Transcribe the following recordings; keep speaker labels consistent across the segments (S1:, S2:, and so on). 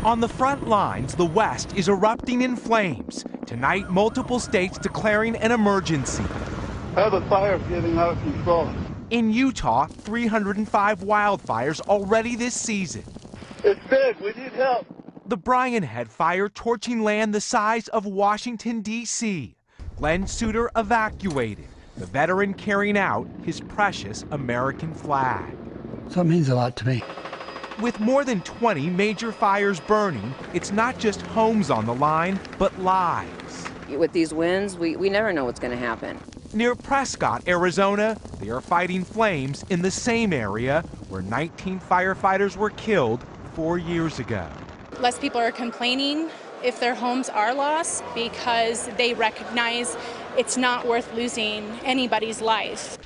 S1: On the front lines, the West is erupting in flames. Tonight, multiple states declaring an emergency.
S2: How the fire's getting out of control.
S1: In Utah, 305 wildfires already this season.
S2: It's big. We need help.
S1: The Brian Head fire torching land the size of Washington, D.C. Glenn Suter evacuated, the veteran carrying out his precious American flag.
S3: So it means a lot to me.
S1: With more than 20 major fires burning, it's not just homes on the line, but lives.
S4: With these winds, we never know what's going to happen.
S1: Near Prescott, Arizona, they are fighting flames in the same area where 19 firefighters were killed 4 years ago.
S5: Less people are complaining if their homes are lost because they recognize it's not worth losing anybody's life.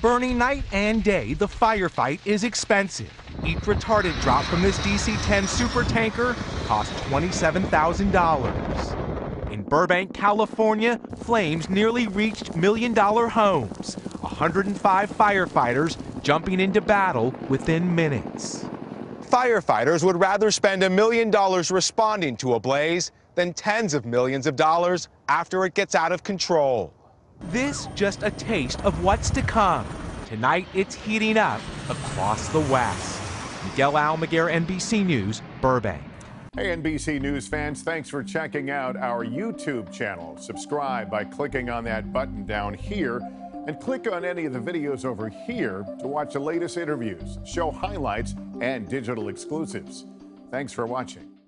S1: Burning night and day, the firefight is expensive. Each retardant drop from this DC-10 super tanker cost $27,000. In Burbank, California, flames nearly reached million-dollar homes. 105 firefighters jumping into battle within minutes. Firefighters would rather spend $1 million responding to a blaze than tens of millions of dollars after it gets out of control. This just a taste of what's to come. Tonight, it's heating up across the West. Miguel Almaguer, NBC News, Burbank.
S6: Hey, NBC News fans, thanks for checking out our YouTube channel. Subscribe by clicking on that button down here and click on any of the videos over here to watch the latest interviews, show highlights, and digital exclusives. Thanks for watching.